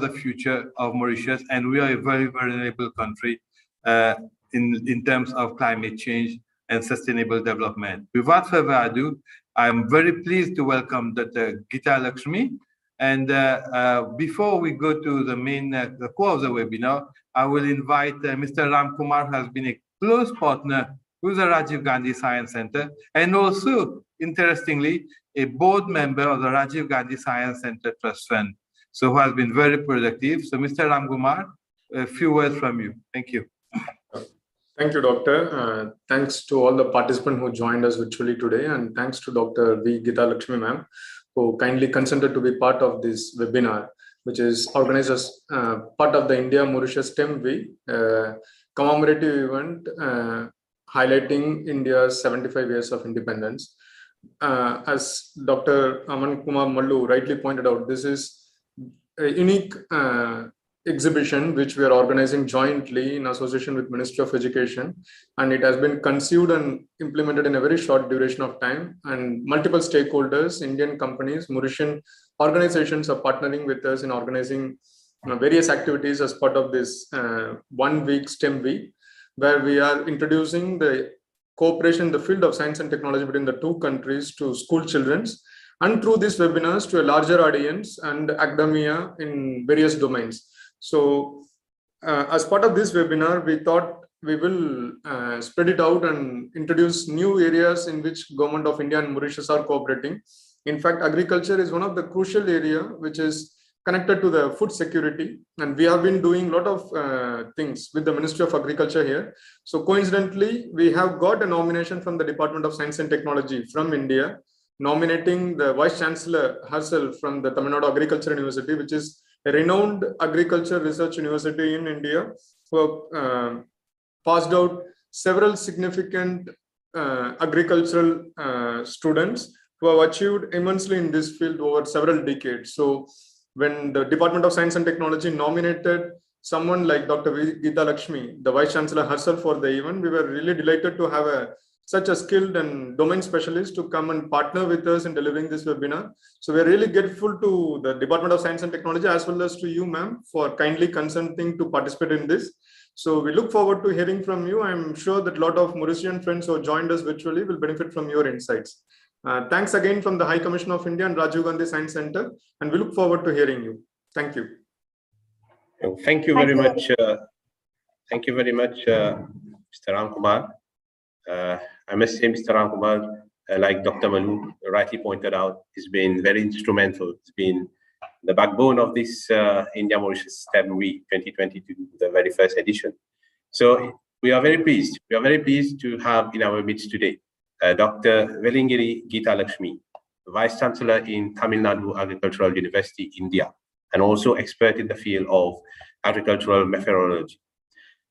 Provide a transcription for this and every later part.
the future of Mauritius, and we are a very vulnerable country in terms of climate change and sustainable development. Without further ado, I'm very pleased to welcome Dr. Geeta Lakshmi. And before we go to the main the core of the webinar, I will invite Mr. Ram Kumar, who has been a close partner with the Rajiv Gandhi Science Center, and also, interestingly, a board member of the Rajiv Gandhi Science Center Trust Fund, so who has been very productive. So, Mr. Ram Kumar, a few words from you. Thank you. Thank you, Doctor. Thanks to all the participants who joined us virtually today, and thanks to Dr. V. Geeta Lakshmi ma'am, who kindly consented to be part of this webinar, which is organized as part of the India-Mauritius STEM Week commemorative event highlighting India's 75 years of independence. As Dr. Aman Kumar Mallu rightly pointed out, this is a unique exhibition which we are organizing jointly in association with Ministry of Education, and it has been conceived and implemented in a very short duration of time, and multiple stakeholders, Indian companies, Mauritian organizations are partnering with us in organizing various activities as part of this 1 week STEM week, where we are introducing the cooperation in the field of science and technology between the two countries to school children, and through these webinars to a larger audience and academia in various domains. So as part of this webinar, we thought we will spread it out and introduce new areas in which Government of India and Mauritius are cooperating. In fact, agriculture is one of the crucial area which is connected to the food security, and we have been doing a lot of things with the Ministry of Agriculture here. So coincidentally, we have got a nomination from the Department of Science and Technology from India, nominating the Vice Chancellor herself from the Tamil Nadu Agriculture University, which is a renowned agriculture research university in India, who have passed out several significant agricultural students who have achieved immensely in this field over several decades. So when the Department of Science and Technology nominated someone like Dr. Geeta Lakshmi, the Vice Chancellor herself, for the event, we were really delighted to have such a skilled and domain specialist to come and partner with us in delivering this webinar. So we're really grateful to the Department of Science and Technology as well as to you, ma'am, for kindly consenting to participate in this. So we look forward to hearing from you. I'm sure that a lot of Mauritian friends who joined us virtually will benefit from your insights. Thanks again from the High Commission of India and Rajiv Gandhi Science Center, and we look forward to hearing you. Thank you. Thank you very much. Thank you very much, Mr. Ram Kumar. I must say, Mr. Ram Kumar, like Dr. Mallu rightly pointed out, has been very instrumental. It's been the backbone of this India-Mauritius STEM Week 2022, the very first edition. So we are very pleased. We are very pleased to have in our midst today Dr. Velingiri Geeta Lakshmi, Vice Chancellor in Tamil Nadu Agricultural University, India, and also expert in the field of agricultural meteorology.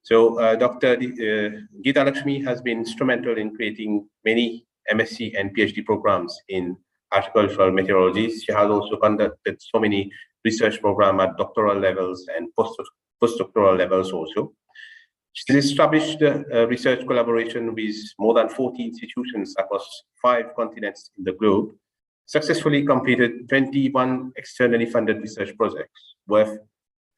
So Dr. Geeta Lakshmi has been instrumental in creating many MSc and PhD programs in agricultural meteorology. She has also conducted so many research programs at doctoral levels and postdoctoral levels also. She established research collaboration with more than 40 institutions across 5 continents in the globe, successfully completed 21 externally funded research projects worth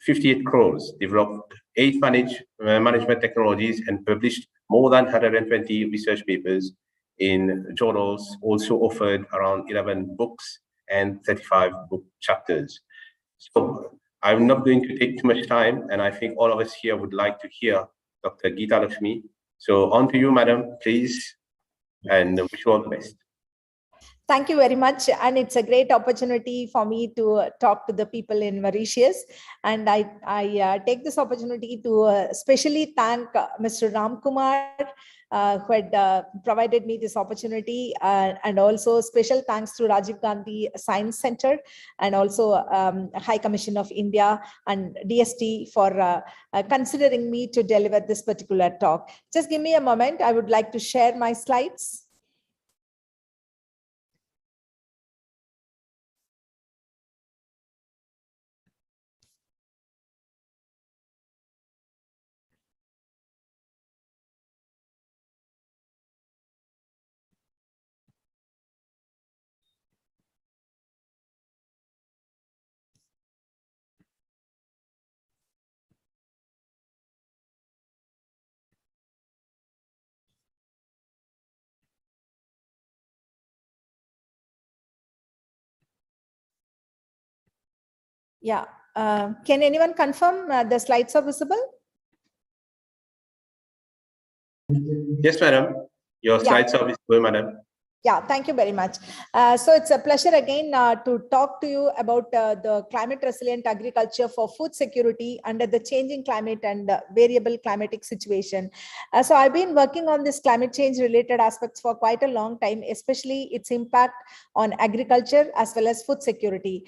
58 crores, developed 8 management technologies, and published more than 120 research papers in journals, also offered around 11 books and 35 book chapters. So I'm not going to take too much time, and I think all of us here would like to hear Dr. Geeta Lakshmi. So on to you, madam, please, and wish you all the best. Thank you very much. And it's a great opportunity for me to talk to the people in Mauritius. And I take this opportunity to especially thank Mr. Ram Kumar, who had provided me this opportunity, and also special thanks to Rajiv Gandhi Science Center, and also High Commission of India and DST for considering me to deliver this particular talk. Just give me a moment. I would like to share my slides. Yeah. Can anyone confirm the slides are visible? Yes, madam. Your slides are visible, madam. Yeah, thank you very much. So it's a pleasure again to talk to you about the climate resilient agriculture for food security under the changing climate and variable climatic situation. So I've been working on this climate change related aspects for quite a long time, especially its impact on agriculture as well as food security.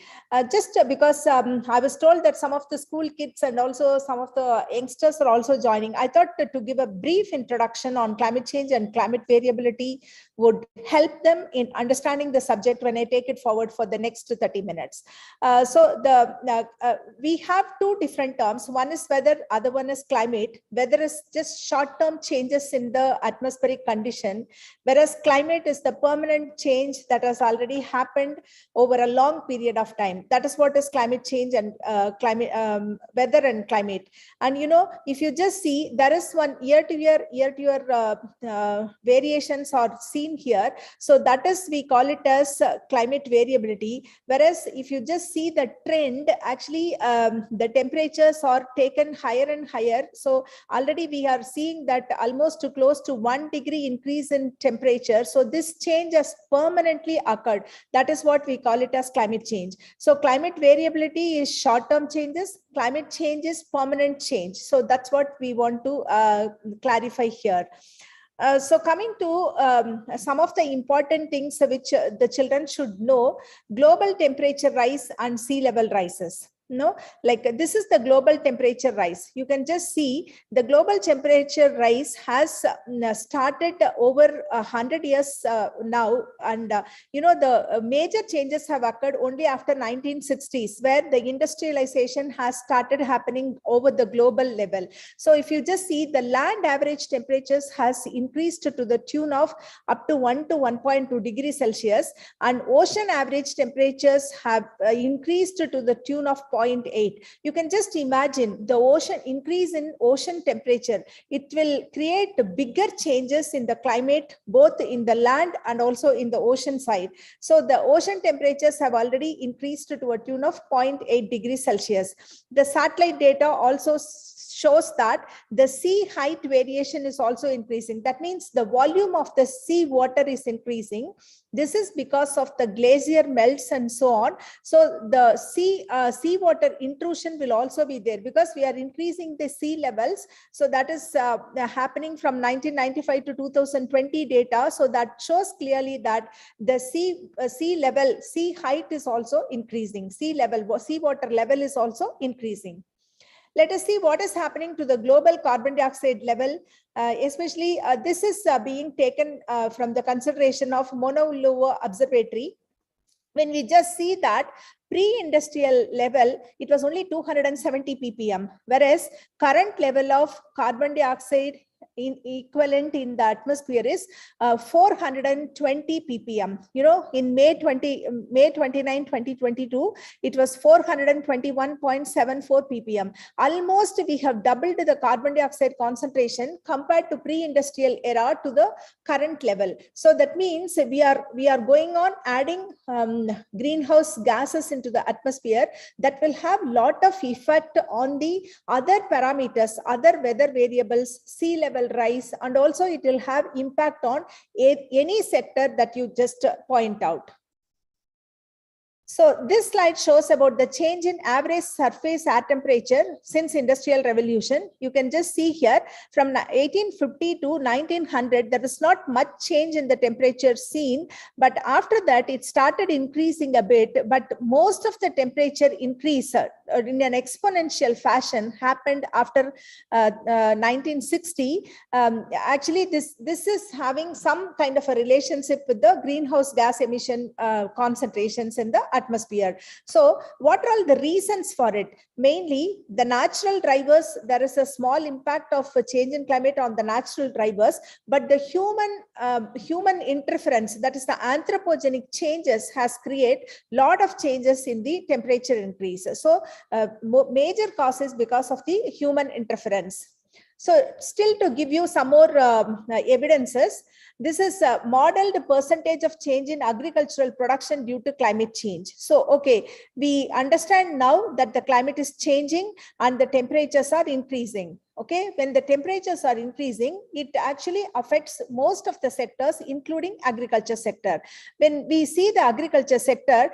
Just because I was told that some of the school kids and also some of the youngsters are also joining, I thought to give a brief introduction on climate change and climate variability would help them in understanding the subject when I take it forward for the next 30 minutes. We have two different terms. One is weather, other one is climate. Weather is just short-term changes in the atmospheric condition, whereas climate is the permanent change that has already happened over a long period of time. That is what is climate change and weather and climate. And if you just see, there is one year-to-year variations are seen here. So that is, we call it as climate variability. Whereas if you just see the trend, actually the temperatures are taken higher and higher. So already we are seeing that almost close to 1 degree increase in temperature. So this change has permanently occurred. That is what we call it as climate change. So climate variability is short-term changes. Climate change is permanent change. So that's what we want to clarify here. So coming to some of the important things which the children should know: global temperature rise and sea level rises. Like this is the global temperature rise. You can just see the global temperature rise has started over 100 years now, and the major changes have occurred only after 1960s, where the industrialization has started happening over the global level. So if you just see, the land average temperatures has increased to the tune of up to 1 to 1.2 degrees Celsius, and ocean average temperatures have increased to the tune of 0.8. You can just imagine the ocean increase in ocean temperature. It will create bigger changes in the climate, both in the land and also in the ocean side. So the ocean temperatures have already increased to a tune of 0.8 degrees Celsius. The satellite data also shows that the sea height variation is also increasing. That means the volume of the sea water is increasing. This is because of the glacier melts and so on. So the sea water intrusion will also be there because we are increasing the sea levels. So that is happening from 1995 to 2020 data. So that shows clearly that the sea height is also increasing. Sea water level is also increasing. Let us see what is happening to the global carbon dioxide level, especially this is being taken from the consideration of Mauna Loa Observatory. When we just see that pre-industrial level, it was only 270 ppm, whereas current level of carbon dioxide equivalent in the atmosphere is 420 ppm. In May 29, 2022, it was 421.74 ppm. Almost we have doubled the carbon dioxide concentration compared to pre-industrial era to the current level. So that means we are going on adding greenhouse gases into the atmosphere that will have lot of effect on the other parameters, other weather variables, sea level rise, and also it will have impact on any sector that you just point out. So this slide shows about the change in average surface air temperature since Industrial Revolution. You can just see here from 1850 to 1900, there was not much change in the temperature seen, but after that it started increasing a bit, but most of the temperature increase in an exponential fashion happened after 1960. Actually, this is having some kind of a relationship with the greenhouse gas emission concentrations in the atmosphere. So what are all the reasons for it? Mainly the natural drivers. There is a small impact of a change in climate on the natural drivers, but the human interference, that is the anthropogenic changes, has created lot of changes in the temperature increase. So major causes because of the human interference. So still to give you some more evidences, this is a modeled percentage of change in agricultural production due to climate change. So, okay, we understand now that the climate is changing and the temperatures are increasing. Okay, when the temperatures are increasing, it actually affects most of the sectors, including agriculture sector. When we see the agriculture sector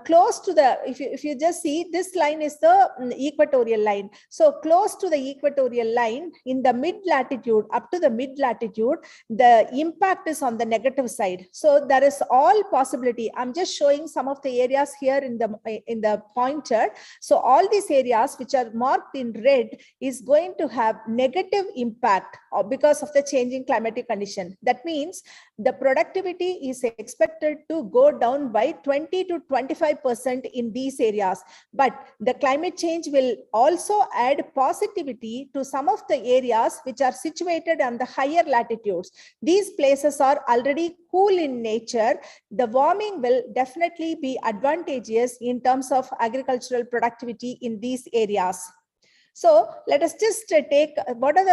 close to the, if you just see, this line is the equatorial line. So close to the equatorial line in the mid latitude, up to the mid latitude, the impact is on the negative side. So there is all possibility. I'm just showing some of the areas here in the pointer. So all these areas which are marked in red is going to have negative impact because of the changing climatic condition. That means the productivity is expected to go down by 20 to 25% in these areas. But the climate change will also add positivity to some of the areas which are situated on the higher latitudes. These places are already cool in nature. The warming will definitely be advantageous in terms of agricultural productivity in these areas. So let us just take what are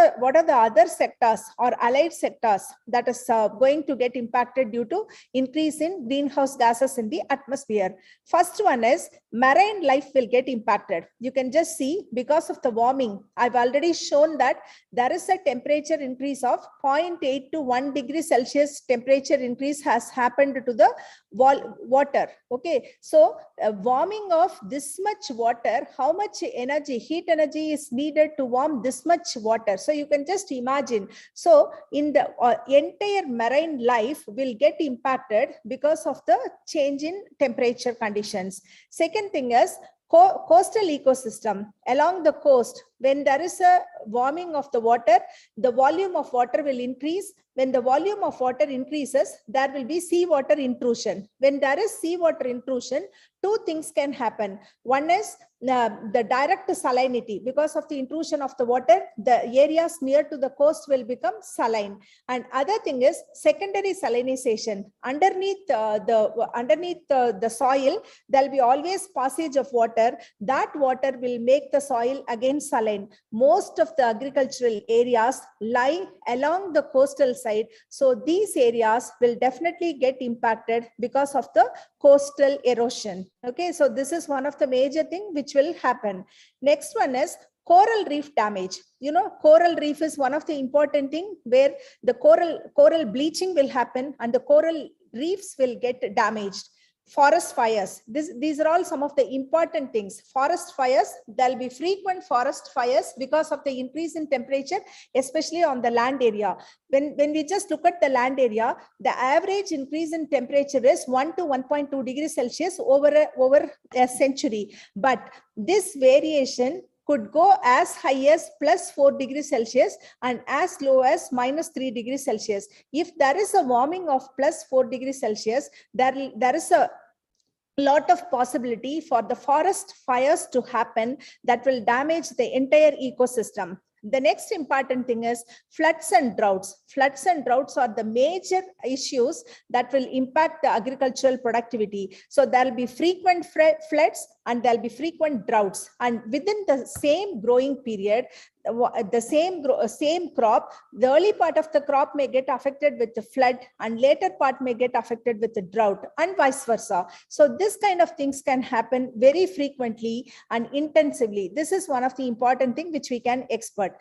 the other sectors or allied sectors that is going to get impacted due to increase in greenhouse gases in the atmosphere. First one is marine life will get impacted. You can just see because of the warming. I've already shown that there is a temperature increase of 0.8 to 1 degree Celsius temperature increase has happened to the water. Okay, so warming of this much water, how much energy, heat energy is needed to warm this much water. So you can just imagine. So in the entire marine life will get impacted because of the change in temperature conditions. Second thing is coastal ecosystem along the coast. When there is a warming of the water, the volume of water will increase. When the volume of water increases, there will be seawater intrusion. When there is seawater intrusion, two things can happen. One is the direct salinity. Because of the intrusion of the water, the areas near to the coast will become saline. And other thing is secondary salinization. Underneath the soil, there will be always passage of water. That water will make the soil again saline. Most of the agricultural areas lie along the coastal side. So these areas will definitely get impacted because of the coastal erosion. Okay, so this is one of the major things which will happen. Next one is coral reef damage. You know, coral reef is one of the important things where the coral bleaching will happen and the coral reefs will get damaged. Forest fires. These are all some of the important things. Forest fires, there'll be frequent forest fires because of the increase in temperature, especially on the land area. When we just look at the land area, the average increase in temperature is 1 to 1.2 degrees Celsius over a century. But this variation could go as high as +4 degrees Celsius and as low as -3 degrees Celsius. If there is a warming of +4 degrees Celsius, there is a lot of possibility for the forest fires to happen that will damage the entire ecosystem. The next important thing is floods and droughts. Floods and droughts are the major issues that will impact the agricultural productivity. So there will be frequent floods and there will be frequent droughts. And within the same growing period, the same crop, the early part of the crop may get affected with the flood and later part may get affected with the drought and vice versa. So this kind of things can happen very frequently and intensively. This is one of the important things which we can expect.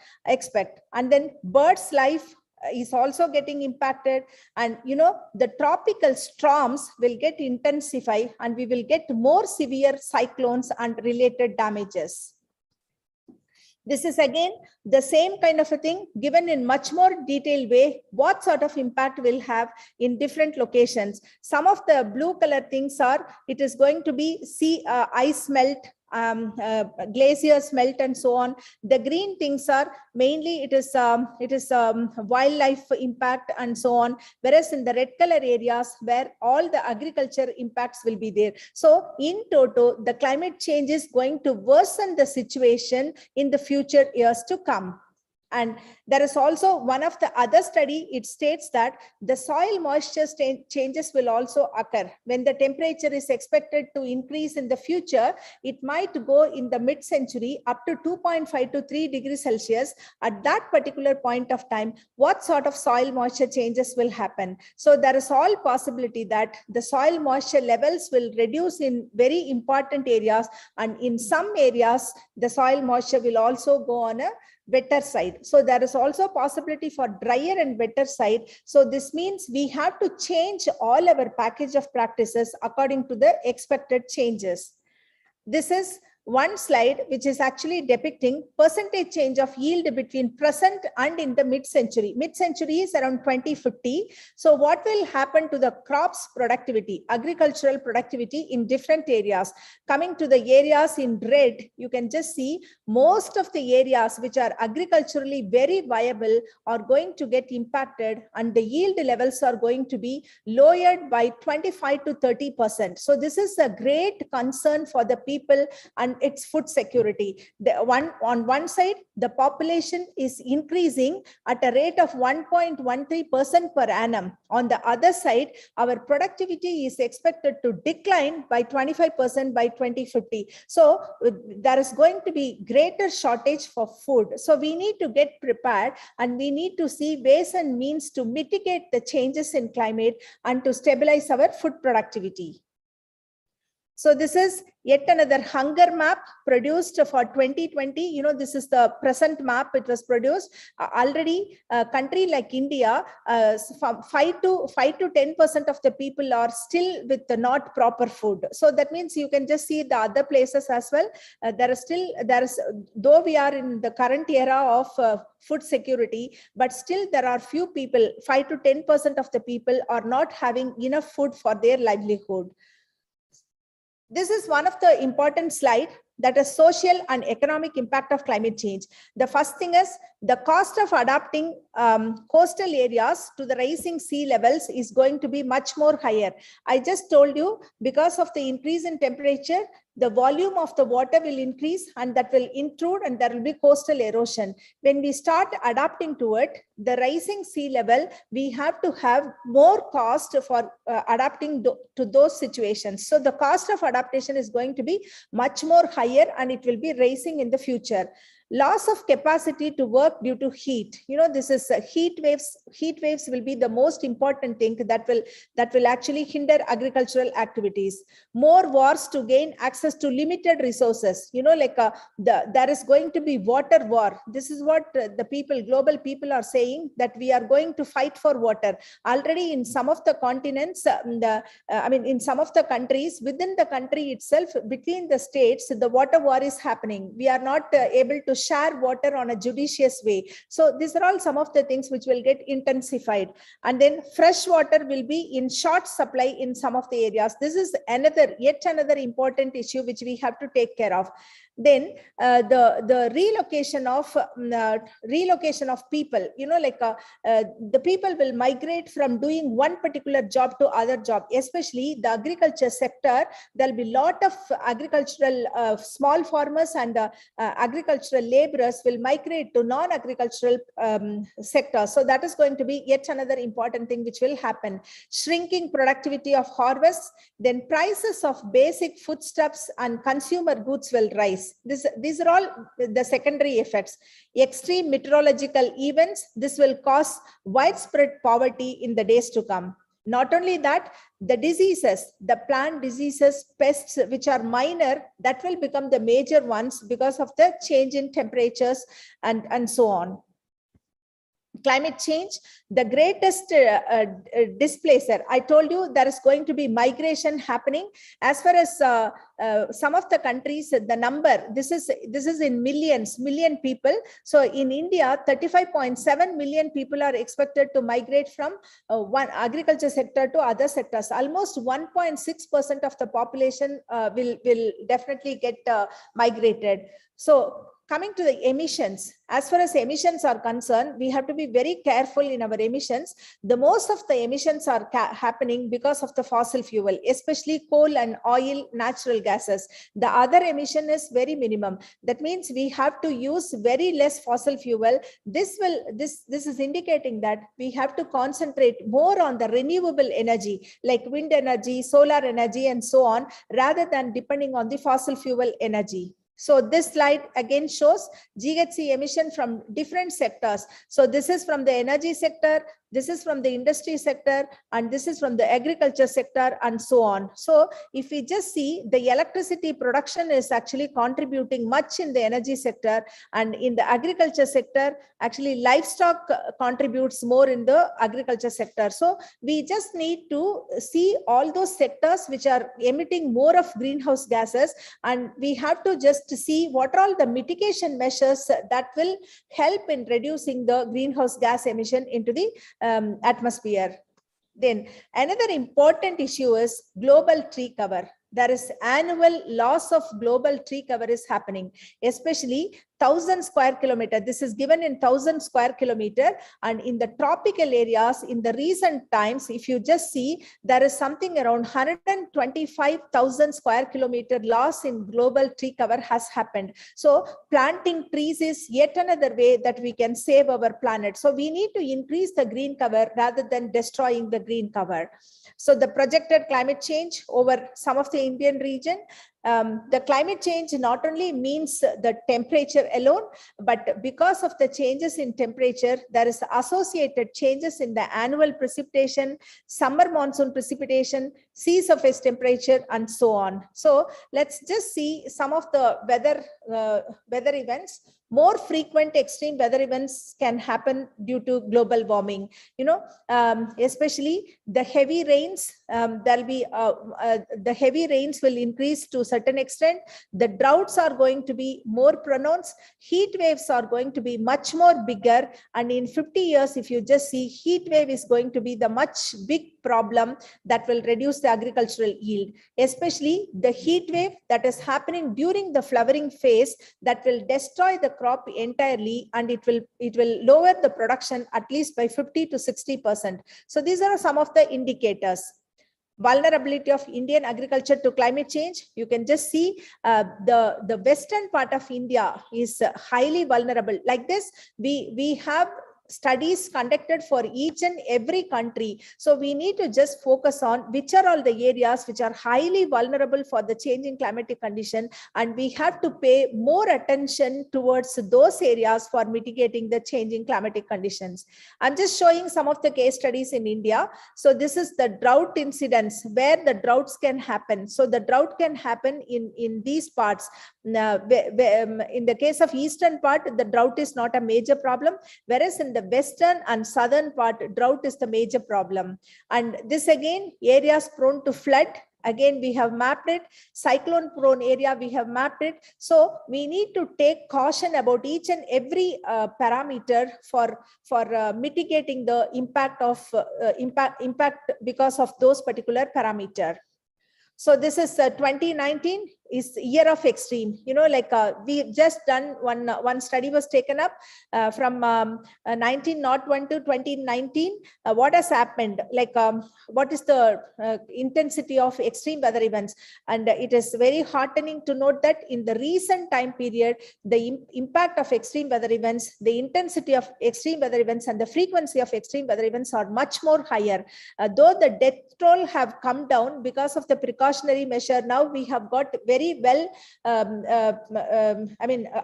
And then birds' life is also getting impacted, and you know, the tropical storms will get intensified and we will get more severe cyclones and related damages. This is again the same kind of a thing given in much more detailed way, what sort of impact will have in different locations. Some of the blue color things are, it is going to be ice melt, glaciers melt and so on. The green things are mainly it is wildlife impact and so on, whereas in the red color areas where all the agriculture impacts will be there. So in total, the climate change is going to worsen the situation in the future years to come. And there is also one of the other study, it states that the soil moisture changes will also occur. When the temperature is expected to increase in the future, it might go in the mid-century up to 2.5 to 3 degrees Celsius. At that particular point of time, what sort of soil moisture changes will happen? So there is all possibility that the soil moisture levels will reduce in very important areas, and in some areas, the soil moisture will also go on a wetter side. So there is also possibility for drier and wetter side. So this means we have to change all our package of practices according to the expected changes. This is one slide which is actually depicting percentage change of yield between present and in the mid-century. Mid-century is around 2050. So what will happen to the crops productivity, agricultural productivity in different areas? Coming to the areas in red, you can just see most of the areas which are agriculturally very viable are going to get impacted, and the yield levels are going to be lowered by 25 to 30%. So this is a great concern for the people and its food security. On one side, the population is increasing at a rate of 1.13% per annum. On the other side, our productivity is expected to decline by 25% by 2050. So there is going to be greater shortage for food. So we need to get prepared, and we need to see ways and means to mitigate the changes in climate and to stabilize our food productivity. So this is yet another hunger map produced for 2020. You know, this is the present map. It was produced already. A country like India, from 5 to 10% of the people are still with the not proper food. So that means you can just see the other places as well. Though we are in the current era of food security, but still there are few people, 5 to 10% of the people are not having enough food for their livelihood. This is one of the important slides, that is social and economic impact of climate change. The first thing is the cost of adapting coastal areas to the rising sea levels is going to be much more higher. I just told you, because of the increase in temperature, the volume of the water will increase, and that will intrude, and there will be coastal erosion. When we start adapting to it, the rising sea level, we have to have more cost for adapting to those situations. So the cost of adaptation is going to be much more higher, and it will be rising in the future. Loss of capacity to work due to heat. You know, this is heat waves. Heat waves will be the most important thing that will actually hinder agricultural activities. More wars to gain access to limited resources. You know, like there is going to be water war. This is what the people, global people, are saying, that we are going to fight for water. Already in some of the continents, in some of the countries, within the country itself, between the states, the water war is happening. We are not able to share water on a judicious way. So these are all some of the things which will get intensified. And then fresh water will be in short supply in some of the areas. This is yet another important issue which we have to take care of. Then the relocation of people, you know, like the people will migrate from doing one particular job to other job, especially the agriculture sector. There'll be a lot of agricultural small farmers and agricultural laborers will migrate to non-agricultural sectors. So that is going to be yet another important thing which will happen. Shrinking productivity of harvests, then prices of basic foodstuffs and consumer goods will rise. These are all the secondary effects. Extreme meteorological events, this will cause widespread poverty in the days to come. Not only that, the diseases, the plant diseases, pests, which are minor, that will become the major ones because of the change in temperatures and so on. Climate change, the greatest displacer. I told you there is going to be migration happening. As far as some of the countries, the number, this is in million people. So in India, 35.7 million people are expected to migrate from one agriculture sector to other sectors. Almost 1.6% of the population will definitely get migrated. So coming to the emissions, as far as emissions are concerned, we have to be very careful in our emissions. The most of the emissions are happening because of the fossil fuel, especially coal and oil, natural gases. The other emission is very minimum. That means we have to use very less fossil fuel. This is indicating that we have to concentrate more on the renewable energy, like wind energy, solar energy, and so on, rather than depending on the fossil fuel energy. So this slide again shows GHG emission from different sectors. So this is from the energy sector, this is from the industry sector, and this is from the agriculture sector, and so on. So if we just see, the electricity production is actually contributing much in the energy sector, and in the agriculture sector, actually livestock contributes more in the agriculture sector. So we just need to see all those sectors which are emitting more of greenhouse gases, and we have to just see what are all the mitigation measures that will help in reducing the greenhouse gas emission into the atmosphere. Then another important issue is global tree cover. There is annual loss of global tree cover is happening, especially 1,000 square kilometer. This is given in 1,000 square kilometer, and in the tropical areas in the recent times, if you just see, there is something around 125,000 square kilometer loss in global tree cover has happened. So planting trees is yet another way that we can save our planet. So we need to increase the green cover rather than destroying the green cover. So the projected climate change over some of the Indian region, the climate change not only means the temperature alone, but because of the changes in temperature, there is associated changes in the annual precipitation, summer monsoon precipitation, sea surface temperature, and so on. So let's just see some of the weather events. More frequent extreme weather events can happen due to global warming. Especially the heavy rains. The heavy rains will increase to a certain extent. The droughts are going to be more pronounced. Heat waves are going to be much more bigger. And in 50 years, if you just see, heat wave is going to be the much big problem that will reduce the agricultural yield. Especially the heat wave that is happening during the flowering phase, that will destroy the crop entirely, and it will lower the production at least by 50 to 60%. So these are some of the indicators. Vulnerability of Indian agriculture to climate change. You can just see the western part of India is highly vulnerable. Like this, we have studies conducted for each and every country. So we need to just focus on which are all the areas which are highly vulnerable for the changing climatic condition, and we have to pay more attention towards those areas for mitigating the changing climatic conditions. I'm just showing some of the case studies in India. So this is the drought incidents where the droughts can happen. So the drought can happen in these parts. In the case of eastern part, the drought is not a major problem, whereas in the western and southern part, drought is the major problem. And this again, areas prone to flood, again we have mapped it. Cyclone prone area, we have mapped it. So we need to take caution about each and every parameter for mitigating the impact of impact because of those particular parameter. So this is 2019 is year of extreme. We just done one study was taken up from 1901 to 2019. What has happened? What is the intensity of extreme weather events? And it is very heartening to note that in the recent time period, the impact of extreme weather events, the intensity of extreme weather events, and the frequency of extreme weather events are much more higher. Though the death toll have come down because of the precautionary measure, now we have got very well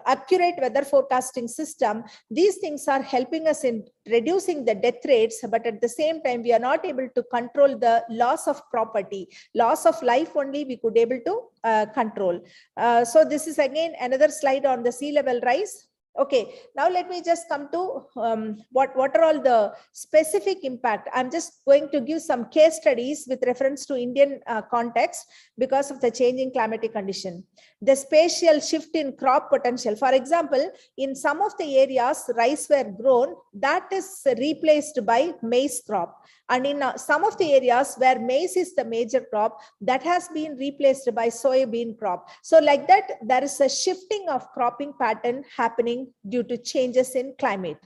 accurate weather forecasting system. These things are helping us in reducing the death rates, but at the same time we are not able to control the loss of property. Loss of life only we could able to control. So this is again another slide on the sea level rise. Okay, now let me just come to what are all the specific impact. I'm just going to give some case studies with reference to Indian context because of the changing climatic condition. The spatial shift in crop potential. For example, in some of the areas rice were grown, that is replaced by maize crop. And in some of the areas where maize is the major crop, that has been replaced by soybean crop. So like that, there is a shifting of cropping pattern happening due to changes in climate.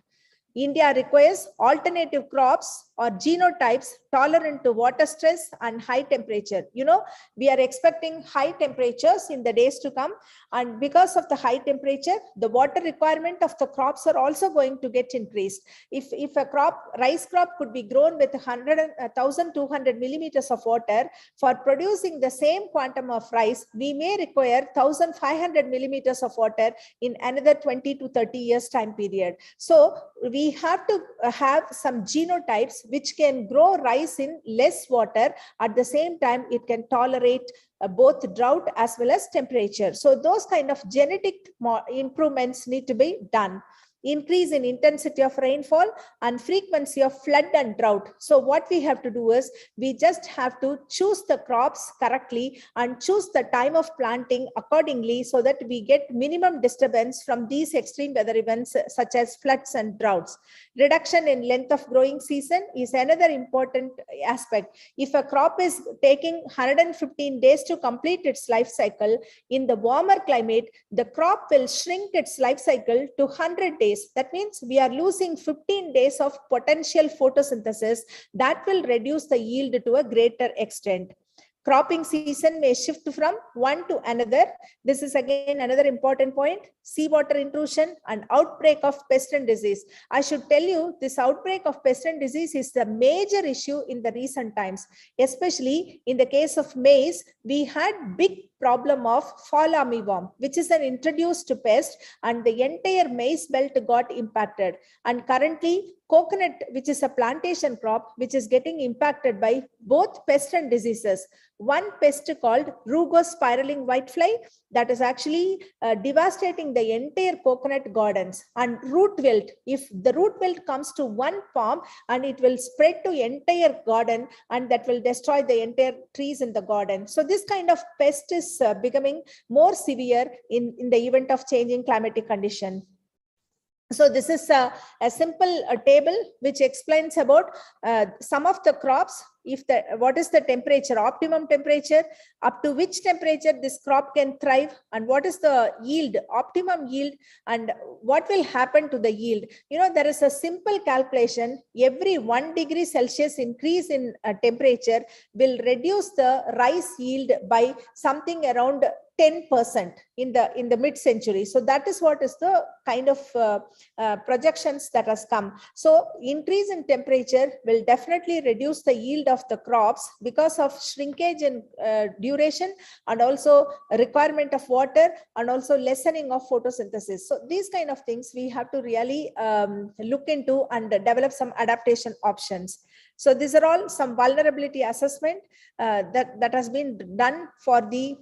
India requires alternative crops or genotypes tolerant to water stress and high temperature. You know, we are expecting high temperatures in the days to come. And because of the high temperature, the water requirement of the crops are also going to get increased. If a rice crop could be grown with 1,200 millimeters of water, for producing the same quantum of rice, we may require 1,500 millimeters of water in another 20 to 30 years time period. So we have to have some genotypes which can grow rice in less water. At the same time, it can tolerate both drought as well as temperature. So those kind of genetic improvements need to be done. Increase in intensity of rainfall and frequency of flood and drought. So what we have to do is we just have to choose the crops correctly and choose the time of planting accordingly so that we get minimum disturbance from these extreme weather events such as floods and droughts. Reduction in length of growing season is another important aspect. If a crop is taking 115 days to complete its life cycle, in the warmer climate, the crop will shrink its life cycle to 100 days. That means we are losing 15 days of potential photosynthesis that will reduce the yield to a greater extent. Cropping season may shift from one to another. This is again another important point. Seawater intrusion and outbreak of pest and disease. I should tell you, this outbreak of pest and disease is the major issue in the recent times. Especially in the case of maize, we had big problem of fall armyworm, which is an introduced pest, and the entire maize belt got impacted. And currently, coconut, which is a plantation crop, which is getting impacted by both pests and diseases. One pest called Rugospiraling whitefly that is actually devastating the entire coconut gardens. And root wilt, if the root wilt comes to one palm, and it will spread to entire garden, and that will destroy the entire trees in the garden. So this kind of pest is becoming more severe in the event of changing climatic condition. So this is a simple table which explains about some of the crops. What is the temperature, optimum temperature, up to which temperature this crop can thrive, and what is the yield, optimum yield, and what will happen to the yield. You know, there is a simple calculation. Every 1 degree Celsius increase in temperature will reduce the rice yield by something around 10% in the mid-century. So that is what is the kind of projections that has come. So increase in temperature will definitely reduce the yield of the crops because of shrinkage in duration, and also requirement of water, and also lessening of photosynthesis. So these kind of things we have to really look into and develop some adaptation options. So these are all some vulnerability assessment that has been done for the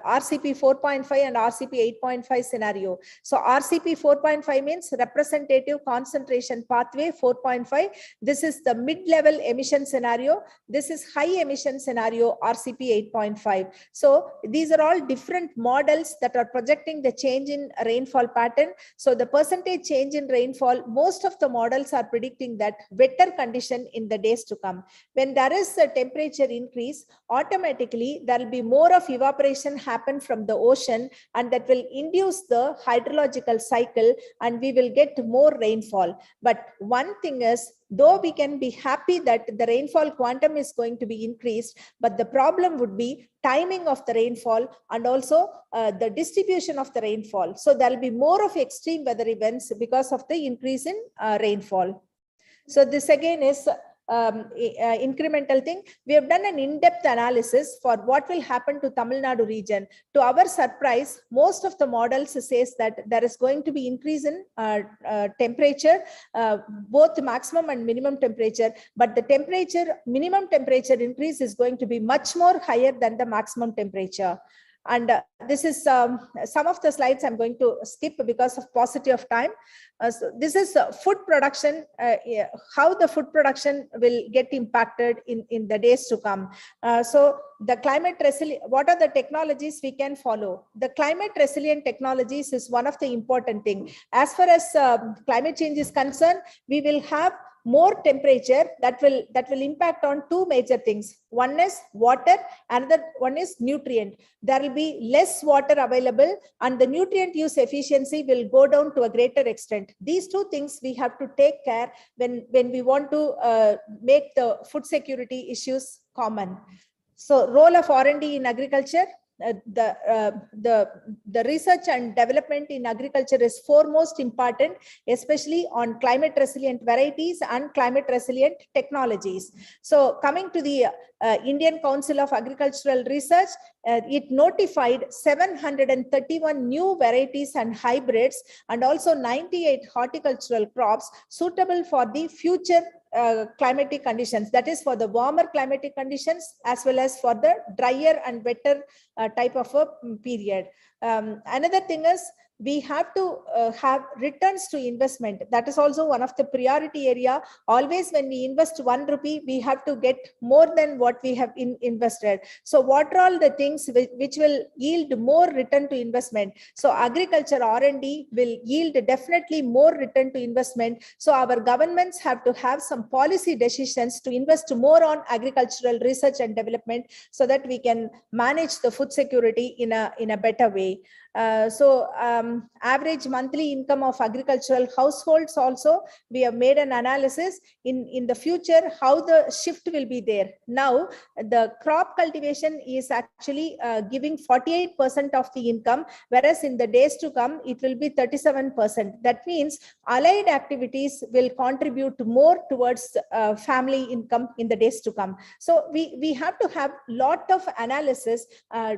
RCP 4.5 and RCP 8.5 scenario. So RCP 4.5 means representative concentration pathway 4.5. This is the mid-level emission scenario. This is high emission scenario RCP 8.5. So these are all different models that are projecting the change in rainfall pattern. So the percentage change in rainfall, most of the models are predicting that wetter condition in the days to come. When there is a temperature increase, automatically there will be more of evaporation happen from the ocean, and that will induce the hydrological cycle, and we will get more rainfall. But one thing is, though we can be happy that the rainfall quantum is going to be increased, but the problem would be timing of the rainfall and also the distribution of the rainfall. So there will be more of extreme weather events because of the increase in rainfall. So this again is incremental thing. We have done an in-depth analysis for what will happen to Tamil Nadu region. To our surprise, most of the models says that there is going to be increase in temperature, both maximum and minimum temperature, but the minimum temperature increase is going to be much more higher than the maximum temperature. And this is some of the slides I'm going to skip because of paucity of time. So this is food production, how the food production will get impacted in the days to come. So the climate resilient, what are the technologies we can follow? The climate resilient technologies is one of the important thing. As far as climate change is concerned, we will have more temperature that will impact on two major things. One is water, another one is nutrient. There will be less water available and the nutrient use efficiency will go down to a greater extent. These two things we have to take care when we want to make the food security issues common. So role of R&D in agriculture. The research and development in agriculture is foremost important, especially on climate resilient varieties and climate resilient technologies. So coming to the Indian Council of Agricultural Research, it notified 731 new varieties and hybrids and also 98 horticultural crops suitable for the future climatic conditions, that is for the warmer climatic conditions as well as for the drier and wetter type of a period. Another thing is we have to have returns to investment. That is also one of the priority area. Always when we invest 1 rupee, we have to get more than what we have invested. So what are all the things which will yield more return to investment? So agriculture R&D will yield definitely more return to investment. So our governments have to have some policy decisions to invest more on agricultural research and development so that we can manage the food security in a better way. Average monthly income of agricultural households also, we have made an analysis in the future how the shift will be there. Now the crop cultivation is actually giving 48% of the income, whereas in the days to come it will be 37%. That means allied activities will contribute more towards family income in the days to come. So we have to have lot of analysis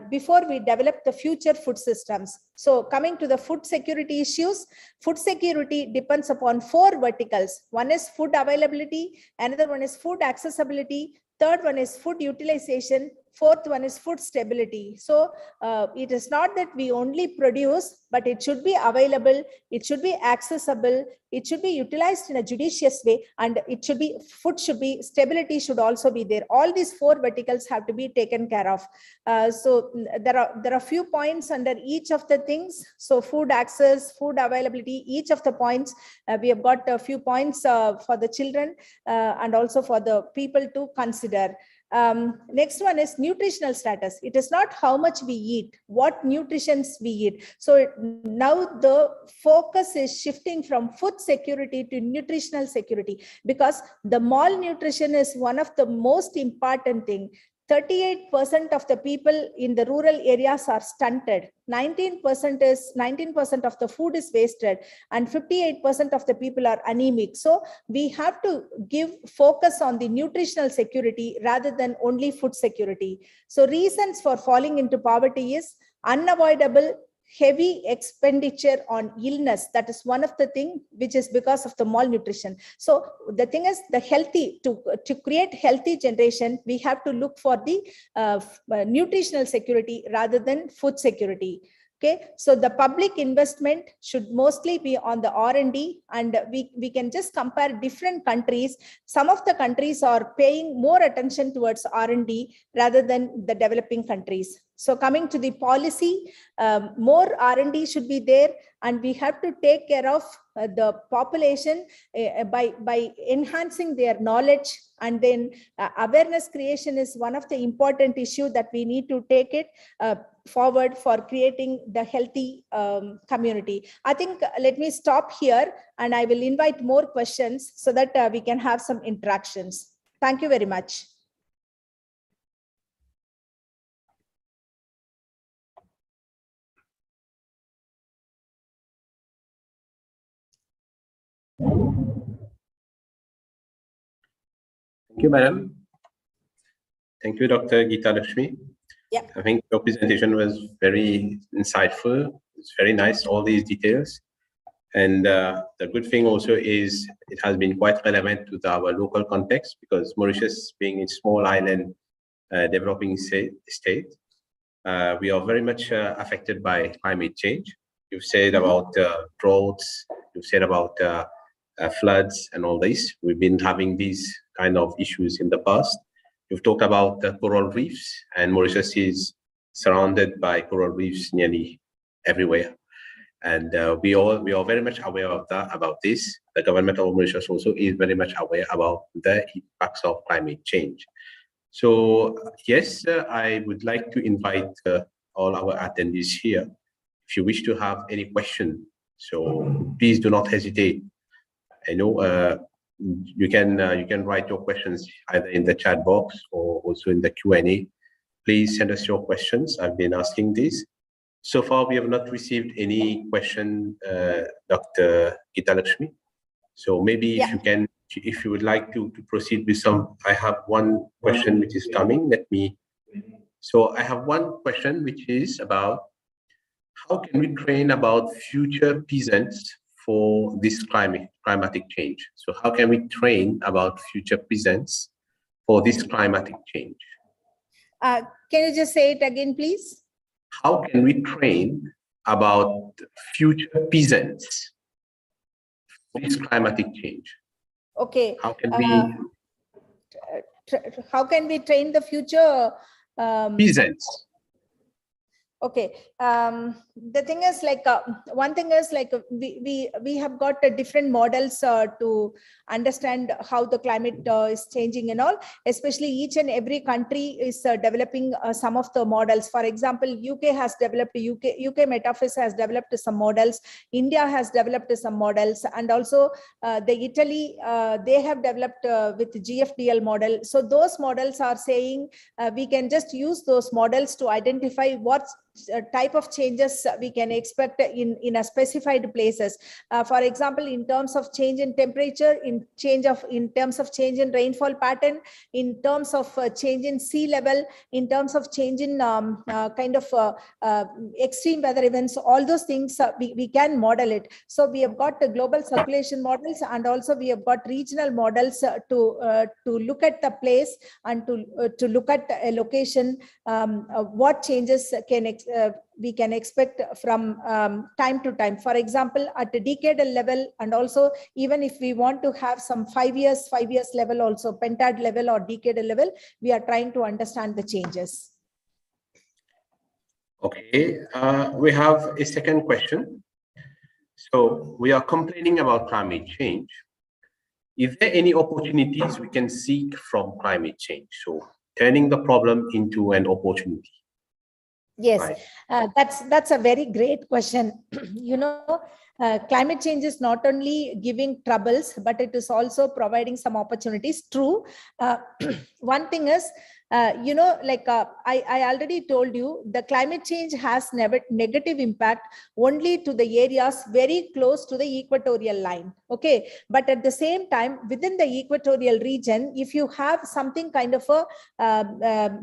before we develop the future food systems. So coming to the food security issues, food security depends upon 4 verticals. One is food availability, another one is food accessibility, third one is food utilization, fourth one is food stability. So it is not that we only produce, but it should be available, it should be accessible, it should be utilized in a judicious way, and it should be, food should be, stability should also be there. All these 4 verticals have to be taken care of. So there are few points under each of the things. So food access, food availability, each of the points, we have got a few points for the children and also for the people to consider. Next one is nutritional status. It is not how much we eat, what nutritions we eat. So now the focus is shifting from food security to nutritional security, because the malnutrition is one of the most important thing. 38% of the people in the rural areas are stunted. 19% of the food is wasted, and 58% of the people are anemic. So we have to give focus on the nutritional security rather than only food security. So reasons for falling into poverty is unavoidable heavy expenditure on illness. That is one of the things which is because of the malnutrition. So the thing is, the healthy, to create healthy generation, we have to look for the nutritional security rather than food security. Okay, so the public investment should mostly be on the R&D, and we can just compare different countries. Some of the countries are paying more attention towards R&D rather than the developing countries. So coming to the policy, more R&D should be there, and we have to take care of the population by enhancing their knowledge, and then awareness creation is one of the important issue that we need to take it forward for creating the healthy community. I think let me stop here, and I will invite more questions so that we can have some interactions. Thank you very much. Thank you, madam. Thank you, Dr. Geeta Lakshmi. Yeah. I think your presentation was very insightful. It's very nice, all these details. And the good thing also is it has been quite relevant to our local context, because Mauritius being a small island developing state, we are very much affected by climate change. You've said about droughts, you've said about floods and all this. We've been having these kind of issues in the past. You've talked about the coral reefs, and Mauritius is surrounded by coral reefs nearly everywhere. And we are very much aware of that, about this. The government of Mauritius also is very much aware about the impacts of climate change. So yes, I would like to invite all our attendees here. If you wish to have any question, so please do not hesitate. I know you can write your questions either in the chat box or also in the Q&A. Please send us your questions. I've been asking this. So far, we have not received any question, Dr. Gitalakshmi. So maybe if you can, if you would like to proceed with some, I have one question which is coming. So I have one question which is about how can we train about future peasants for this climatic change? So how can we train about future peasants for this climatic change? Can you just say it again, please? How can we train about future peasants for this climatic change? Okay. How can we train the future peasants? Okay. The thing is, like, one thing is, like, we have got different models to understand how the climate is changing and all. Especially each and every country is developing some of the models. For example, UK has developed, UK Metaphys has developed some models. India has developed some models, and also the Italy, they have developed with GFDL model. So those models are saying we can just use those models to identify what type of changes we can expect in a specified places. For example, in terms of change in temperature, in terms of change in rainfall pattern, in terms of change in sea level, in terms of change in extreme weather events, all those things we can model it. So we have got the global circulation models, and also we have got regional models to look at the place and to look at a location, what changes we can expect from time to time. For example, at the decadal level, and also even if we want to have some 5 years level, also pentad level or decadal level, we are trying to understand the changes. Okay, we have a second question. So we are complaining about climate change. Is there any opportunities we can seek from climate change? So turning the problem into an opportunity. Yes, right. That's a very great question. Climate change is not only giving troubles, but it is also providing some opportunities. True. One thing is, I already told you, the climate change has negative impact only to the areas very close to the equatorial line. Okay. But at the same time, within the equatorial region, if you have something kind of a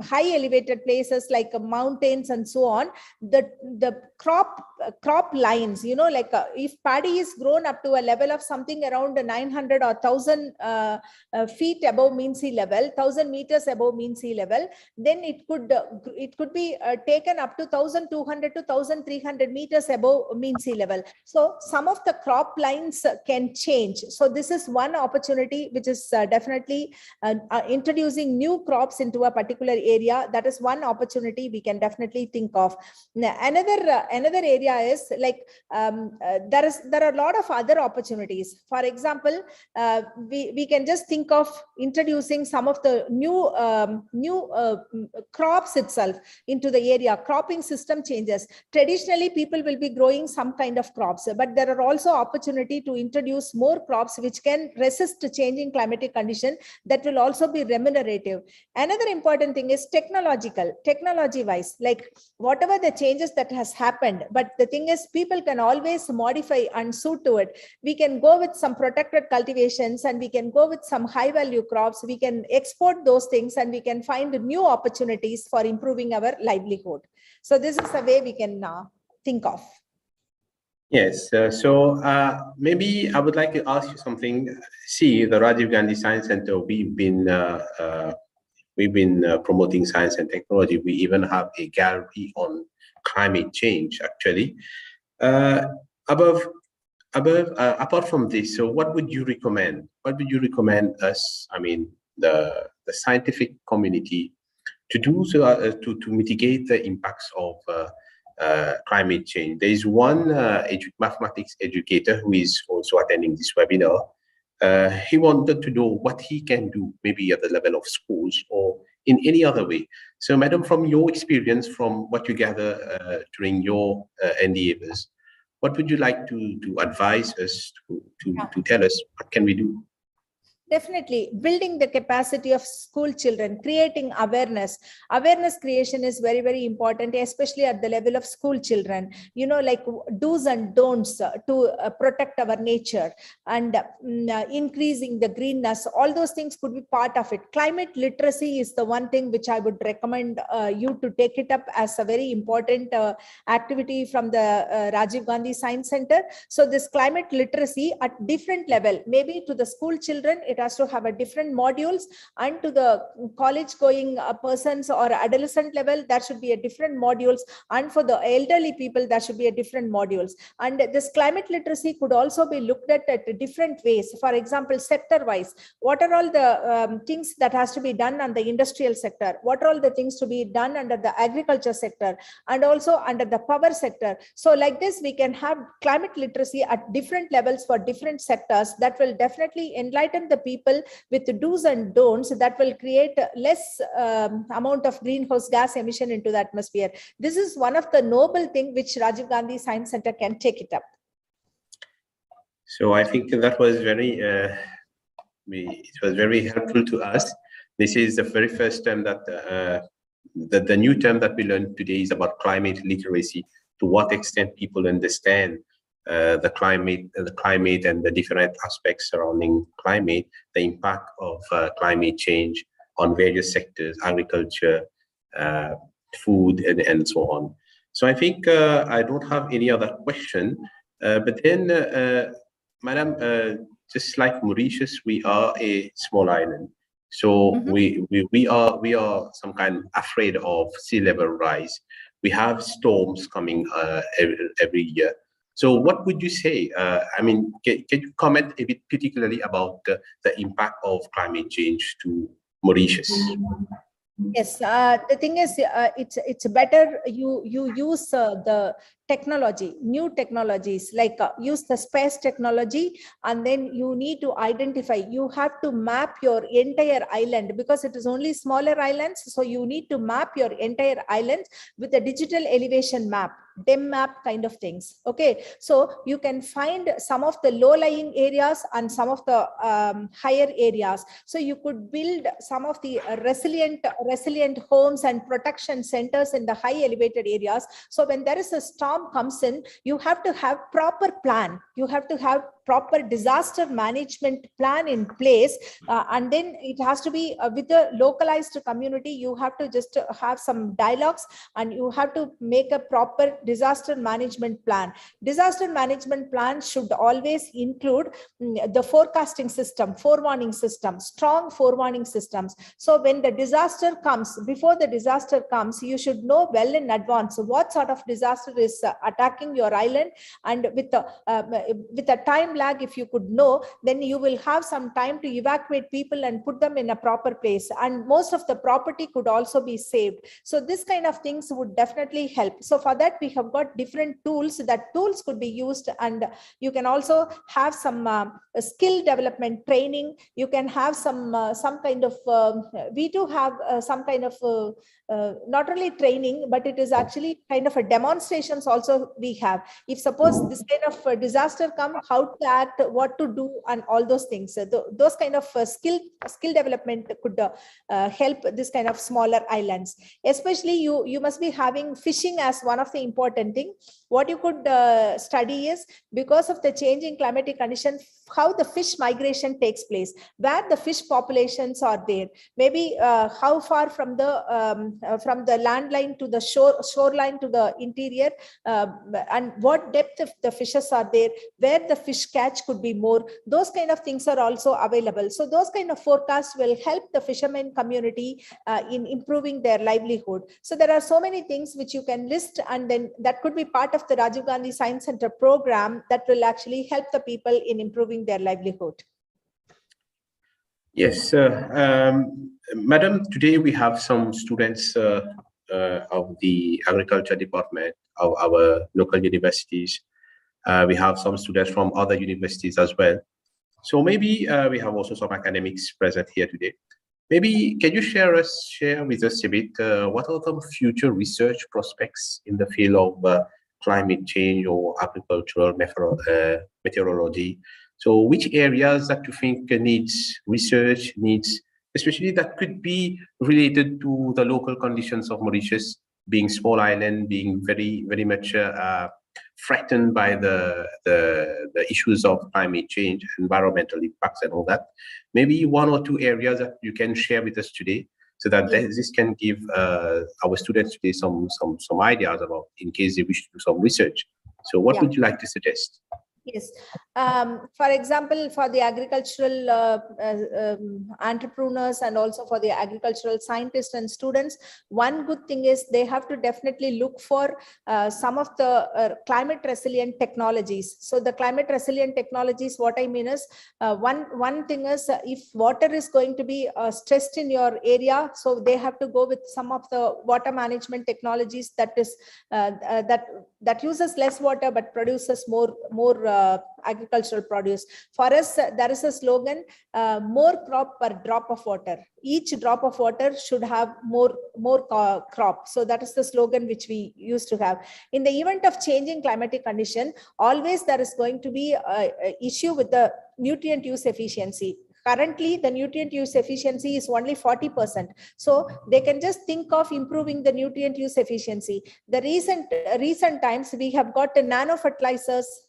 high elevated places like mountains and so on, the crop lines, if paddy is grown up to a level of something around 900 or 1000 feet above mean sea level, 1000 meters above mean sea level, then it could be taken up to 1200 to 1300 meters above mean sea level. So some of the crop lines can change. So this is one opportunity which is definitely introducing new crops into a particular area. That is one opportunity we can definitely think of. Another area is like there are a lot of other opportunities. For example, we can just think of introducing some of the new crops itself into the area. Cropping system changes. Traditionally, people will be growing some kind of crops, but there are also opportunity to introduce more crops which can resist changing climatic condition, that will also be remunerative. Another important thing is technology wise, like whatever the changes that has happened, but the thing is people can always modify and suit to it. We can go with some protected cultivations, and we can go with some high value crops. We can export those things, and we can find new opportunities for improving our livelihood. So this is a way we can think of. Yes, maybe I would like to ask you something. See, the Rajiv Gandhi Science Center, we've been We've been promoting science and technology. We even have a gallery on climate change, actually. Apart from this, so what would you recommend? What would you recommend us, I mean, the scientific community to do so to mitigate the impacts of climate change? There is one mathematics educator who is also attending this webinar. He wanted to know what he can do, maybe at the level of schools or in any other way. So, Madam, from your experience, from what you gather during your endeavors, what would you like to advise us to tell us what can we do? Definitely building the capacity of school children, creating awareness. Awareness creation is very, very important, especially at the level of school children, like do's and don'ts to protect our nature and increasing the greenness. All those things could be part of it. Climate literacy is the one thing which I would recommend you to take it up as a very important activity from the Rajiv Gandhi Science Center. So this climate literacy at different level, maybe to the school children, it has to have a different modules, and to the college going persons or adolescent level, there should be a different modules, and for the elderly people, there should be a different modules. And this climate literacy could also be looked at different ways. For example, sector wise, what are all the things that has to be done on the industrial sector? What are all the things to be done under the agriculture sector and also under the power sector? So like this, we can have climate literacy at different levels for different sectors that will definitely enlighten the people with do's and don'ts that will create less amount of greenhouse gas emission into the atmosphere. This is one of the noble things which Rajiv Gandhi Science Center can take it up. So I think that was it was very helpful to us. This is the very first time that the new term that we learned today is about climate literacy. To what extent people understand the climate and the different aspects surrounding climate, the impact of climate change on various sectors, agriculture, food, and so on. So I think I don't have any other question, but then, Madam, just like Mauritius, we are a small island. So we are some kind afraid of sea level rise. We have storms coming every year. So what would you say? I mean, can you comment a bit particularly about the impact of climate change to Mauritius? Yes, the thing is, it's better you use the technology, new technologies, like use the space technology, and then you need to identify, you have to map your entire island because it is only smaller islands. So you need to map your entire island with a digital elevation map, DEM map kind of things. Okay, so you can find some of the low-lying areas and some of the higher areas. So you could build some of the resilient homes and protection centers in the high elevated areas. So when there is a storm comes in, you have to have proper plan. You have to have proper disaster management plan in place, and then it has to be with the localized community. You have to just have some dialogues, and you have to make a proper disaster management plan. Disaster management plan should always include the forecasting system, forewarning system, strong forewarning systems. So when the disaster comes, before the disaster comes, you should know well in advance what sort of disaster is attacking your island, and with a time lag, if you could know, then you will have some time to evacuate people and put them in a proper place, and most of the property could also be saved. So this kind of things would definitely help. So for that, we have got different tools. That tools could be used, and you can also have some skill development training. You can have some kind of we do have some kind of not only training, but it is actually kind of a demonstrations also we have. If suppose this kind of disaster come, how to act, what to do, and all those things. Those kind of skill development could help this kind of smaller islands. Especially you must be having fishing as one of the important thing. What you could study is, because of the changing climatic conditions, how the fish migration takes place, where the fish populations are there, maybe how far from the land line to the shoreline to the interior, and what depth of the fishes are there, where the fish catch could be more. Those kind of things are also available. So those kind of forecasts will help the fishermen community in improving their livelihood. So there are so many things which you can list, and then that could be part of the Rajiv Gandhi Science Center program that will actually help the people in improving their livelihood. Yes, Madam, today we have some students of the Agriculture Department of our local universities. We have some students from other universities as well. So maybe we have also some academics present here today. Maybe can you share with us a bit what are the future research prospects in the field of climate change or agricultural meteorology? So which areas that you think needs research, especially that could be related to the local conditions of Mauritius, being small island, being very, very much threatened by the issues of climate change, environmental impacts and all that. Maybe one or two areas that you can share with us today, so that this can give our students today some ideas about in case they wish to do some research. So what would you like to suggest? Yes. For example, for the agricultural entrepreneurs and also for the agricultural scientists and students, one good thing is they have to definitely look for some of the climate resilient technologies. So the climate resilient technologies, what I mean is, one thing is, if water is going to be stressed in your area, so they have to go with some of the water management technologies that is that uses less water but produces more agricultural produce. For us, there is a slogan, more crop per drop of water. Each drop of water should have more crop. So that is the slogan which we used to have. In the event of changing climatic condition, always there is going to be an issue with the nutrient use efficiency. Currently, the nutrient use efficiency is only 40%. So they can just think of improving the nutrient use efficiency. The recent times, we have got the nano fertilizers,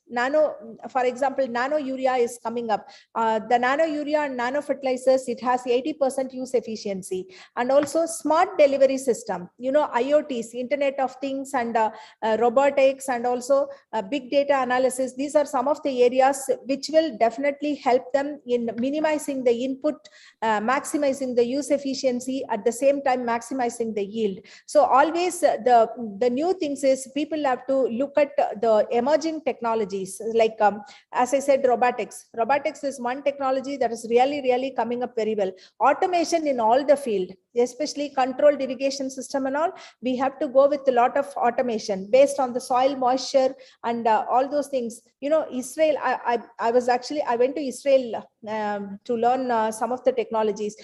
for example, nano urea is coming up. The nano urea and nano fertilizers, it has 80% use efficiency. And also smart delivery system, IoTs, Internet of Things, and robotics, and also big data analysis. These are some of the areas which will definitely help them in minimizing the input, maximizing the use efficiency, at the same time maximizing the yield. So always the new things is people have to look at the emerging technologies, like as I said, robotics. Robotics is one technology that is really coming up very well. Automation in all the field, especially controlled irrigation system and all, we have to go with a lot of automation based on the soil moisture and all those things. Israel, I went to Israel to learn some of the technologies.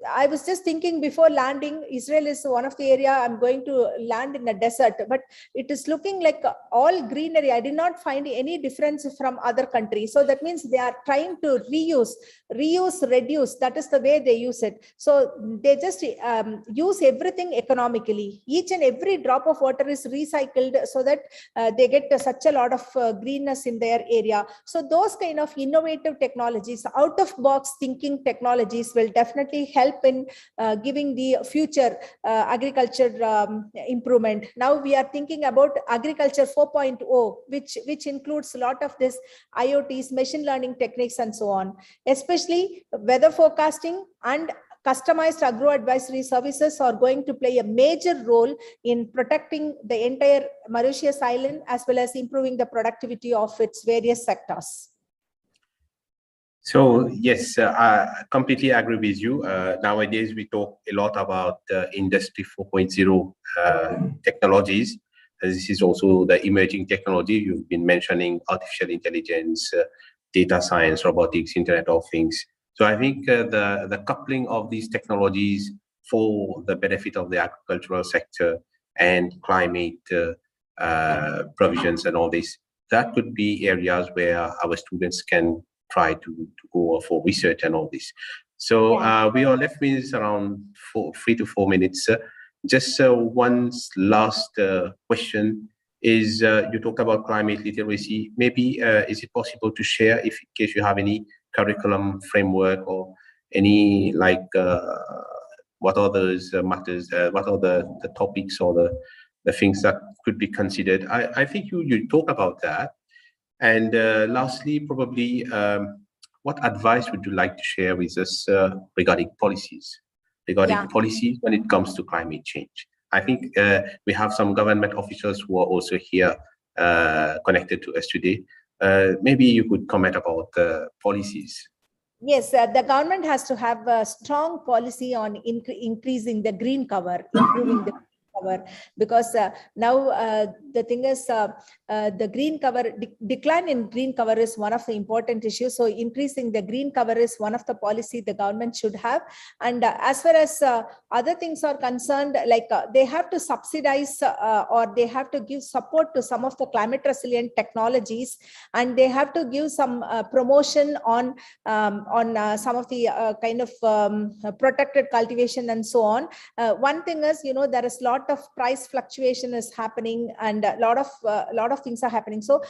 I was just thinking before landing, Israel is one of the area I'm going to land in a desert, but it is looking like all greenery. I did not find any difference from other countries. So that means they are trying to reuse, reduce. That is the way they use it. So they just use everything economically. Each and every drop of water is recycled so that they get such a lot of greenness in their area. So those kind of innovative technologies, out of box thinking technologies, will definitely help in giving the future agriculture improvement. Now we are thinking about agriculture 4.0, which includes a lot of this IoTs, machine learning techniques, and so on. Especially weather forecasting and customized agro-advisory services are going to play a major role in protecting the entire Mauritius island, as well as improving the productivity of its various sectors. So yes, I completely agree with you. Nowadays, we talk a lot about Industry 4.0 technologies. This is also the emerging technology. You've been mentioning artificial intelligence, data science, robotics, Internet of Things. So I think the coupling of these technologies for the benefit of the agricultural sector and climate provisions and all this, that could be areas where our students can try to go for research and all this. So we are left with around 3 to 4 minutes. Just one last question is, you talk about climate literacy. Maybe is it possible to share, if in case you have any curriculum framework or any what are those matters, what are the topics or the things that could be considered? I think you talk about that. And lastly, probably, what advice would you like to share with us regarding policies when it comes to climate change? I think we have some government officials who are also here connected to us today. Maybe you could comment about policies. Yes, the government has to have a strong policy on increasing the green cover, improving the cover, because now the thing is the green cover decline in green cover is one of the important issues. So increasing the green cover is one of the policy the government should have. And as far as other things are concerned, like they have to subsidize or they have to give support to some of the climate resilient technologies, and they have to give some promotion on some of the kind of protected cultivation and so on. One thing is, there is a lot of price fluctuation is happening, and a lot of things are happening. So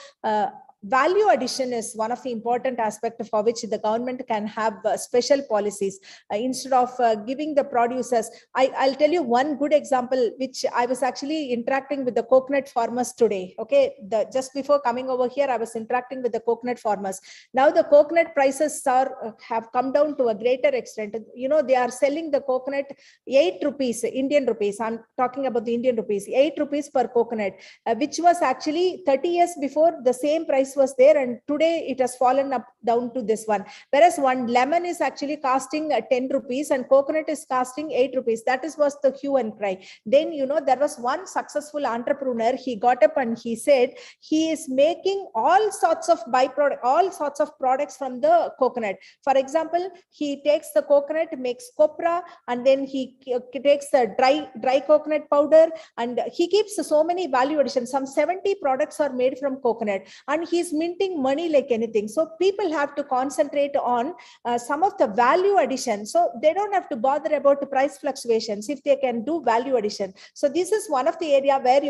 value addition is one of the important aspects for which the government can have special policies instead of giving the producers. I'll tell you one good example, which I was actually interacting with the coconut farmers today. Okay, just before coming over here, I was interacting with the coconut farmers. Now the coconut prices have come down to a greater extent. They are selling the coconut 8 rupees, Indian rupees. I'm talking about the Indian rupees, 8 rupees per coconut, which was actually 30 years before the same price was there, and today it has fallen down to this one. Whereas one lemon is actually costing 10 rupees and coconut is costing 8 rupees. That was the hue and cry. Then, there was one successful entrepreneur. He got up and he said he is making all sorts of byproduct, all sorts of products from the coconut. For example, he takes the coconut, makes copra, and then he takes the dry coconut powder, and he keeps so many value additions. Some 70 products are made from coconut, and he's minting money like anything. So people have to concentrate on some of the value addition, so they don't have to bother about the price fluctuations if they can do value addition. So this is one of the area where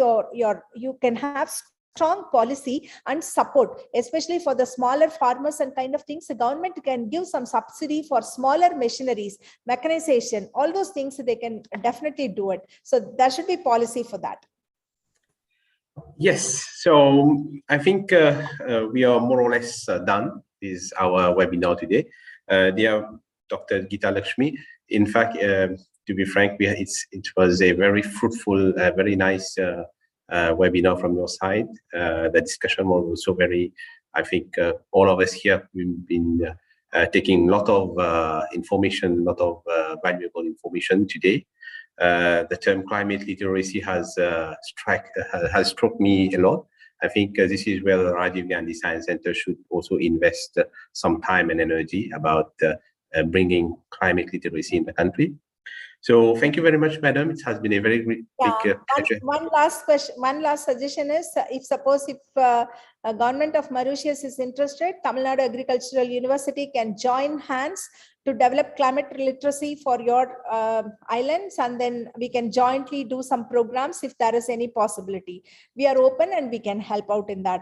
you can have strong policy and support, especially for the smaller farmers and kind of things. The government can give some subsidy for smaller machineries, mechanization, all those things. They can definitely do it. So there should be policy for that. Yes, so I think we are more or less done with our webinar today. Dear Dr. Geeta Lakshmi, in fact, to be frank, it was a very fruitful, very nice webinar from your side. The discussion was also very, I think all of us here, we've been taking a lot of information, a lot of valuable information today. The term climate literacy has struck me a lot. I think this is where the Rajiv Gandhi Science Center should also invest some time and energy about bringing climate literacy in the country. So thank you very much, madam. It has been a very big pleasure. One last question, one last suggestion is, if government of Mauritius is interested, Tamil Nadu Agricultural University can join hands to develop climate literacy for your islands, and then we can jointly do some programs if there is any possibility. We are open and we can help out in that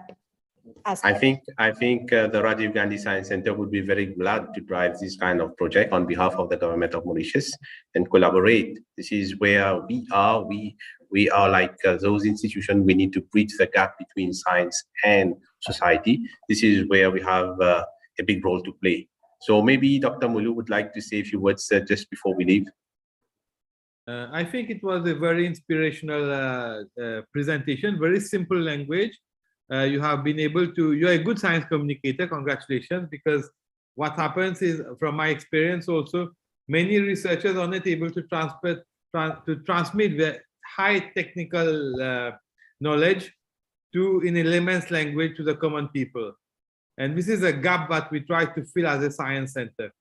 aspect. I think the Rajiv Gandhi Science Center would be very glad to drive this kind of project on behalf of the government of Mauritius and collaborate. This is where we are. We are like those institutions. We need to bridge the gap between science and society. This is where we have a big role to play. So maybe Dr. Mulu would like to say a few words just before we leave. I think it was a very inspirational presentation, very simple language. You have been able to, you're a good science communicator, congratulations, because what happens is, from my experience also, many researchers are not able to transmit the high technical knowledge in a layman's language to the common people. And this is a gap that we try to fill as a science center.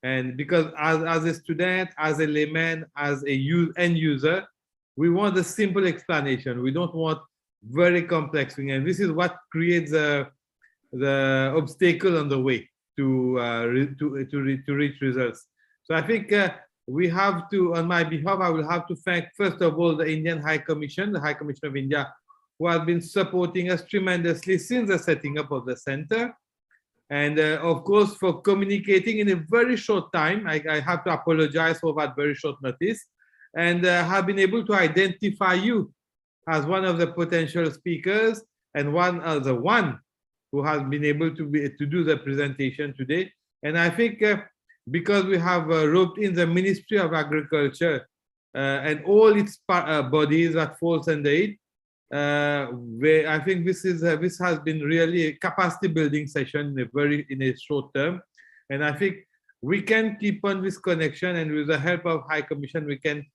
And because as a student, as a layman, as a end user, we want a simple explanation. We don't want very complex thing. And this is what creates the obstacle on the way to reach results. So I think we have to, on my behalf, I will have to thank, first of all, the Indian High Commission, the High Commission of India, who has been supporting us tremendously since the setting up of the center. And of course, for communicating in a very short time. I have to apologize for that very short notice, and have been able to identify you as one of the potential speakers and one who has been able to do the presentation today. And I think because we have roped in the Ministry of Agriculture and all its bodies that falls under it, I think this has been really a capacity building session in a short term. And I think we can keep on this connection, and with the help of High Commission, we can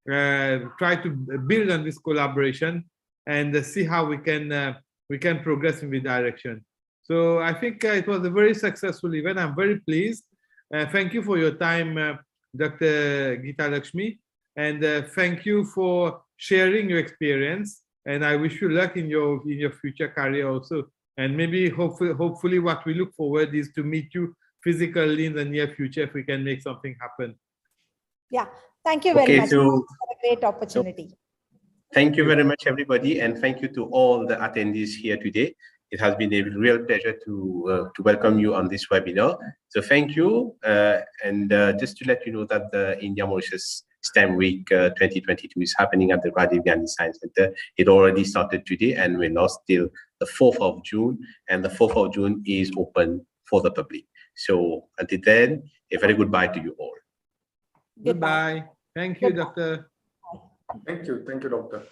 try to build on this collaboration and see how we can progress in the direction. So I think it was a very successful event. I'm very pleased. Thank you for your time, Dr. Geeta Lakshmi, and thank you for sharing your experience. And I wish you luck in your future career also. And maybe hopefully what we look forward is to meet you physically in the near future if we can make something happen. Yeah, thank you very much. So, for a great opportunity. Thank you very much, everybody, and thank you to all the attendees here today. It has been a real pleasure to welcome you on this webinar. So thank you, and just to let you know that the India Mauritius STEM Week 2022 is happening at the Rajiv Gandhi Science Center. It already started today, and we're now still the 4th of June, and the 4th of June is open for the public. So until then, a very goodbye to you all. Goodbye. Thank you, Doctor. Thank you, Doctor.